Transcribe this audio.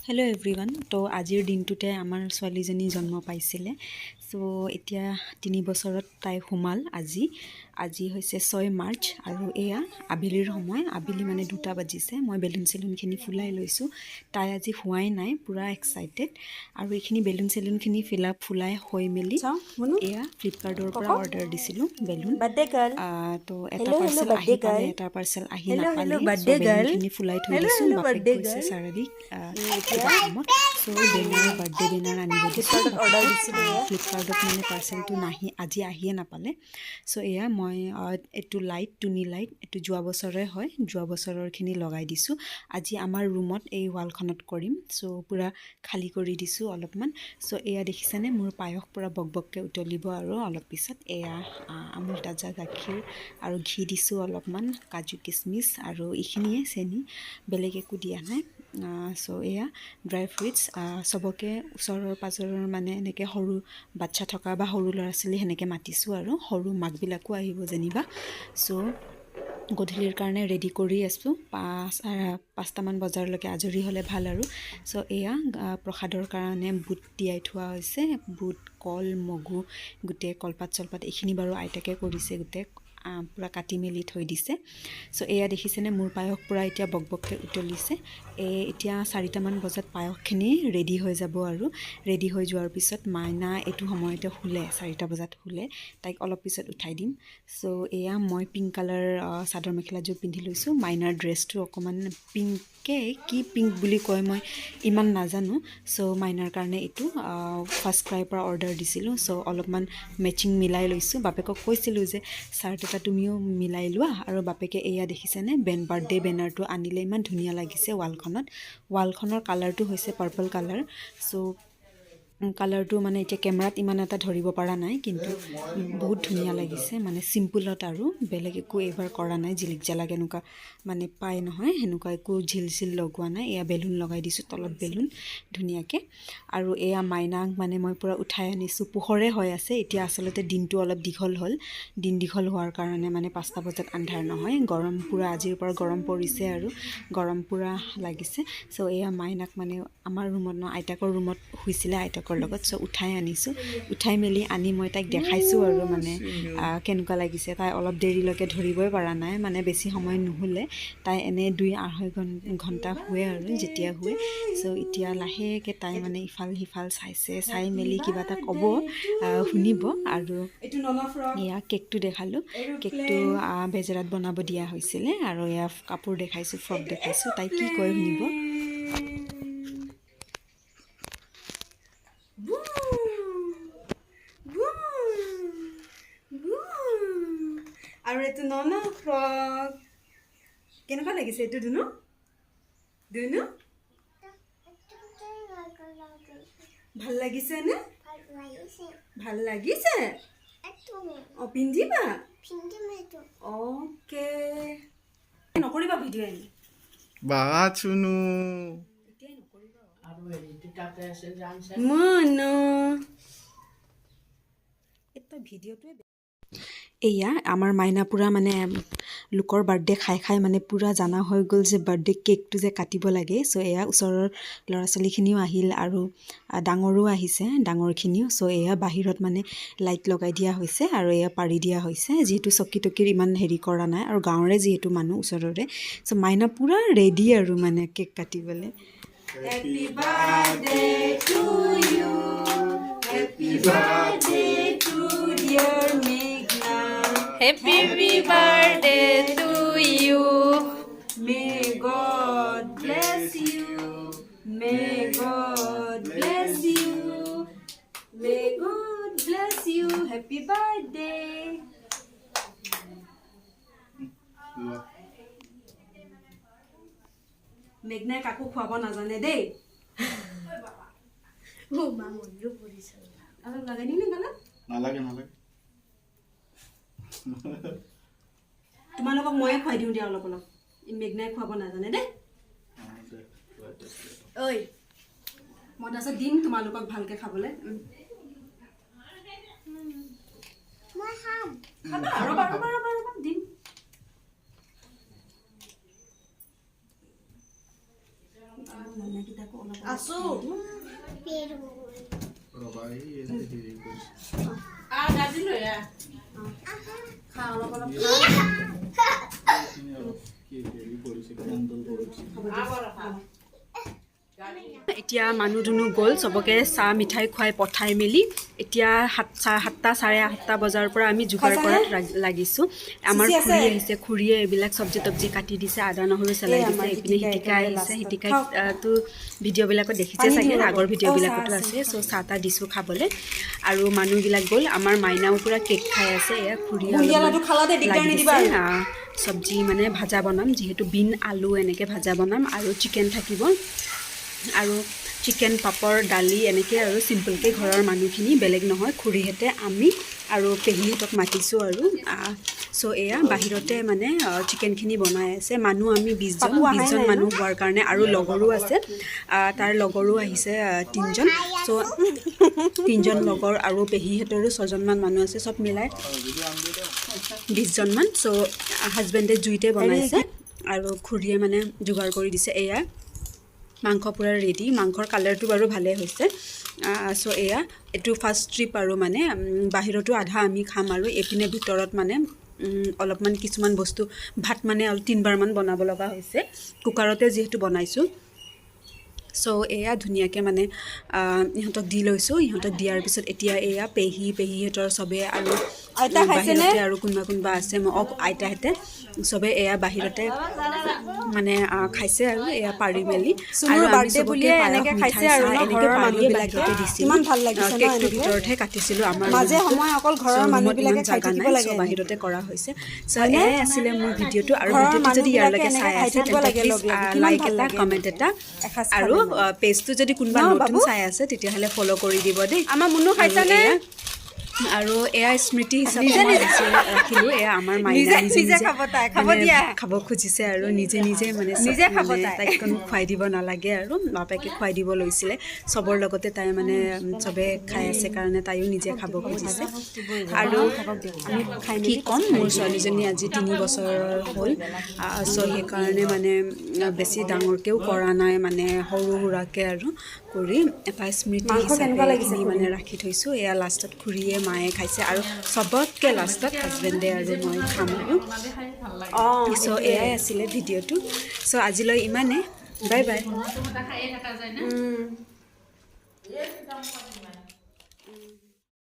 Hello' everyone. তো আজিৰ দিনটোতে আমাৰ ছোৱালীজনী জন্ম পাইছিলে। চ' এতিয়া 3 বছৰত তাই সোমাল আজি হৈছে 6 মাৰ্চ আৰু এয়া আবেলিৰ সময়। আবেলি মানে 2টা বাজিছে। মই বেলুন চেলুনখিনি ফুলাই লৈছোঁ। তাই আজি হোৱাই নাই, পূৰা এক্সাইটেড। আৰু এইখিনি বেলুন চেলুনখিনি ফুলাই হৈ মেলি এয়া ফ্লিপকাৰ্টৰ পৰা অৰ্ডাৰ দিছিলোঁ বেলুন। তো এটা পাৰ্চেল আহি পালে, এটা পাৰ্চেল আহি নাপালে। চ' বেলুনখিনি ফুলাই থৈ দিছোঁ। বাপেক গৈছে চাৰিআলিত কিবা কামত। চ' বেনাৰ, বাৰ্থডে বেনাৰ আনিব দিছোঁ ফ্লিপকাৰ্টত। মানে পাৰ্চেলটো আজি আহিয়ে নাপালে। চ' এয়া মই এইটো টুনি লাইট, এইটো যোৱা বছৰে হয়, যোৱা বছৰৰখিনি লগাই দিছোঁ। আজি আমাৰ ৰুমত এই ৱালখনত কৰিম। চ' পূৰা খালী কৰি দিছোঁ অলপমান। চ' এয়া দেখিছেনে, মোৰ পায়স পূৰা বকবককৈ উতলিব আৰু অলপ পিছত। এয়া আমুল তাজা গাখীৰ আৰু ঘি দিছোঁ অলপমান, কাজু কিচমিচ আৰু এইখিনিয়ে চেনি, বেলেগ একো দিয়া নাই। চ' এয়া ড্ৰাই ফ্ৰুইটছ চবকে ওচৰৰ পাজৰৰ মানে এনেকৈ সৰু বাচ্ছা থকা বা সৰু ল'ৰা ছোৱালী সেনেকৈ মাতিছোঁ আৰু সৰু মাকবিলাকো আহিব যেনিবা। চ' গধূলিৰ কাৰণে ৰেডি কৰি আছোঁ। 5টামান বজাৰলৈকে আজৰি হ'লে ভাল আৰু। চ' এয়া প্ৰসাদৰ কাৰণে বুট তিয়াই থোৱা হৈছে। বুট, কল, মগু, গোটেই কলপাত চলপাত এইখিনি বাৰু আইতাকে কৰিছে, গোটেই পূৰা কাটি মেলি থৈ দিছে। চ' এয়া দেখিছেনে, মোৰ পায়স পূৰা এতিয়া বকবককৈ উতলিছে। এতিয়া 4টামান বজাত পায়সখিনি ৰেডি হৈ যাব আৰু ৰেডি হৈ যোৱাৰ পিছত মাইনা এইটো সময়তে শুলে, 4টা বজাত শুলে। তাইক অলপ পিছত উঠাই দিম। চ' এয়া মই পিংক কালাৰ চাদৰ মেখেলাযোৰ পিন্ধি লৈছোঁ। মাইনাৰ ড্ৰেছটো অকণমান কি পিংক বুলি কয় মই ইমান নাজানো। চ' মাইনাৰ কাৰণে এইটো ফাৰ্ষ্ট ক্ৰাইৰ পৰা অৰ্ডাৰ দিছিলোঁ। চ' অলপমান মেচিং মিলাই লৈছোঁ। বাপেকক কৈছিলোঁ যে চাৰ্ট এটা তুমিও মিলাই লোৱা। আৰু বাপেকে এয়া দেখিছেনে, বাৰ্থডে বেনাৰটো আনিলে, ইমান ধুনীয়া লাগিছে ৱালখনৰ কালাৰটো হৈছে পাৰ্পল কালাৰ। চ' কালাৰটো মানে এতিয়া কেমেৰাত ইমান এটা ধৰিব পৰা নাই, কিন্তু বহুত ধুনীয়া লাগিছে। মানে চিম্পুলত আৰু বেলেগ একো এইবাৰ কৰা নাই, জিলিক জালাক এনেকুৱা মানে পায় নহয়, সেনেকুৱা একো ঝিল লগোৱা নাই। এয়া বেলুন লগাই দিছোঁ, তলত বেলুন ধুনীয়াকৈ। আৰু এয়া মাইনাক মানে মই পূৰা উঠাই আনিছোঁ। পোহৰে হৈ আছে এতিয়া, আচলতে দিনটো অলপ দীঘল হ'ল। দিন দীঘল হোৱাৰ কাৰণে মানে 5টা বজাত আন্ধাৰ নহয়। গৰম পূৰা আজিৰ পৰা গৰম পৰিছে আৰু গৰম পূৰা লাগিছে। চ' এয়া মাইনাক মানে আমাৰ ৰুমত আইতাকৰ ৰুমত শুইছিলে, আইতাকৰ লগত। চ' উঠাই আনিছোঁ। উঠাই মেলি আনি মই তাইক দেখাইছোঁ আৰু মানে কেনেকুৱা লাগিছে। তাই অলপ দেৰিলৈকে ধৰিবই পৰা নাই, মানে বেছি সময় নুশুলে। তাই এনেই 2-2.5 ঘণ্টা শুৱে আৰু যেতিয়া শুৱে। চ' এতিয়া লাহেকৈ তাই মানে ইফাল সিফাল চাই মেলি কিবা এটা ক'ব, শুনিব। আৰু এয়া কেকটো দেখালোঁ। কেকটো বেজেৰাত বনাব দিয়া হৈছিলে। আৰু এয়া কাপোৰ দেখাইছোঁ, ফ্ৰক দেখাইছোঁ। তাই কি কয় শুনিব। আৰু এইটো নন ফ্ৰক কেনেকুৱা লাগিছে এইটো ধুনু? ভাল লাগিছে নে? ভাল লাগিছে। পিন্ধিবা? অ'কে। নকৰিবা ভিডিঅ' এনে বাবা চুনু মনো এটা ভিডিঅ'টোৱে। এয়া আমাৰ মাইনা পূৰা মানে লোকৰ বাৰ্থডে খাই মানে পূৰা জানা হৈ গ'ল যে বাৰ্থডে কেকটো যে কাটিব লাগে। চ' এয়া ওচৰৰ ল'ৰা ছোৱালীখিনিও আহিল আৰু ডাঙৰো আহিছে, ডাঙৰখিনিও। চ' এয়া বাহিৰত মানে লাইট লগাই দিয়া হৈছে আৰু এয়া পাৰি দিয়া হৈছে, যিহেতু চকী টকীৰ ইমান হেৰি কৰা নাই আৰু গাঁৱৰে যিহেতু মানুহ ওচৰৰে। চ' মাইনা পূৰা ৰেডি আৰু মানে কেক কাটিবলৈ। Happy birthday to you, happy birthday to dear Meghna, happy birthday to you. May God bless you, may God bless you, may God bless you. Happy birthday. মেঘনাই কাকো খুৱাব নাজানে দেই। অলপ লগাই দিম নে গালত? নালাগে। তোমালোকক ময়ে খুৱাই দিওঁ দিয়া অলপ। মেঘনাই খুৱাব নাজানে দেই। ঐ, মই তাৰপিছত দিম তোমালোকক ভালকৈ খাবলৈ। খাবা, ৰ'বা দিম। আছো ৰবা এই হেৰি কৰিছে গাজি লৈ খা অলপ অলপ এইখিনি অলপ কি হেৰি কৰিছে কেণ্ডল কৰিছে এতিয়া মানুহ দুনু গ'ল চবকে চাহ মিঠাই খুৱাই পঠাই মেলি এতিয়া 7টা 7:30 বজাৰ পৰা আমি যোগাৰ কৰাত লাগিছোঁ আমাৰ খুৰী আহিছে খুৰীয়ে এইবিলাক চব্জি তব্জি কাটি দিছে আদা নহৰু চেলাই দিছে এইপিনে হিটিকা আহিছে হিটিকাটো ভিডিঅ'বিলাকত দেখিছে চাগে আগৰ ভিডিঅ'বিলাকতো আছে চ' চাহ তাহ দিছোঁ খাবলৈ আৰু মানুহবিলাক গ'ল আমাৰ মাইনাও পূৰা কেক খাই আছে এয়া খুৰীয়ে লাগিছে চব্জি মানে ভাজা বনাম যিহেতু বিন আলু এনেকৈ ভাজা বনাম আৰু চিকেন থাকিব আৰু চিকেন পাপৰ দালি এনেকৈ আৰু চিম্পলকৈ ঘৰৰ মানুহখিনি বেলেগ নহয় খুৰীহঁতে আমি আৰু পেহীহঁতক মাতিছোঁ আৰু চ' এয়া বাহিৰতে মানে চিকেনখিনি বনাই আছে মানুহ আমি 20জন মানুহ হোৱাৰ কাৰণে আৰু লগৰো আছে তাৰ লগৰো আহিছে 3জন চ' 3জন লগৰ আৰু পেহীহঁতৰো 6জনমান মানুহ আছে চব মিলাই 20জনমান চ' হাজবেণ্ডে জুইতে বনাইছে আৰু খুৰীয়ে মানে যোগাৰ কৰি দিছে এয়া মাংস পূৰা ৰেডি মাংসৰ কালাৰটো বাৰু ভালেই হৈছে চ' এয়া এইটো ফাৰ্ষ্ট ট্ৰিপ আৰু মানে বাহিৰতো আধা আমি খাম আৰু এইপিনে ভিতৰত মানে অলপমান কিছুমান বস্তু ভাত মানে 3বাৰমান বনাব লগা হৈছে কুকাৰতে যিহেতু বনাইছোঁ চ' এয়া ধুনীয়াকৈ মানে ইহঁতক দি লৈছোঁ ইহঁতক দিয়াৰ পিছত এতিয়া এয়া পেহীহঁতৰ চবে আৰু বাহিৰতে আৰু কোনোবা আছে আইতাহঁতে চবে এয়া বাহিৰতে মানে খাইছে আৰু এয়া পাৰি মেলি আৰু বাৰ্থডে বুলিয়ে এনেকৈ খাইছে আৰু এনেকৈ পাৰিয়ে বাহিৰতে দিছিলোঁ কেকটো ভিতৰতহে কাটিছিলোঁ আমাৰ মাজে সময় অকল ঘৰৰ মানুহবিলাকে খাই থাকিব লাগে বাহিৰতে কৰা হৈছে চ' এয়াই আছিলে মোৰ ভিডিঅ'টো আৰু ভিডিঅ'টো যদি ইয়াৰলৈকে চাই আছে তেন্তে প্লিজ লাইক এটা কমেণ্ট এটা আৰু পেজটো যদি কোনোবা নতুন চাই আছে তেতিয়াহ'লে ফ'ল' কৰি দিব দেই আমাৰ মুনু খাইছানে আৰু এয়া স্মৃতি হিচাপে ৰাখিলোঁ এয়া আমাৰ মাইনা নিজে খাব খুজিছে আৰু নিজে মানে তাইক কোনো খুৱাই দিব নালাগে আৰু বাপেকে খুৱাই দিব লৈছিলে চবৰ লগতে তাই মানে চবে খাই আছে কাৰণে তাইও নিজে খাব খুজিছে আৰু কি ক'ম মোৰ ছোৱালীজনী আজি 3 বছৰৰ হ'ল চ' সেইকাৰণে মানে বেছি ডাঙৰকৈও কৰা নাই মানে সৰু সুৰাকৈ আৰু কৰি এটা স্মৃতি হিচাপে মানে ৰাখি থৈছোঁ এয়া লাষ্টত খুৰীয়ে মায়ে খাইছে আৰু চবতকৈ লাষ্টত হাজবেণ্ডে আৰু মই খাম আৰু চ' এয়াই আছিলে ভিডিঅ'টো চ' আজিলৈ ইমানে বাই বাই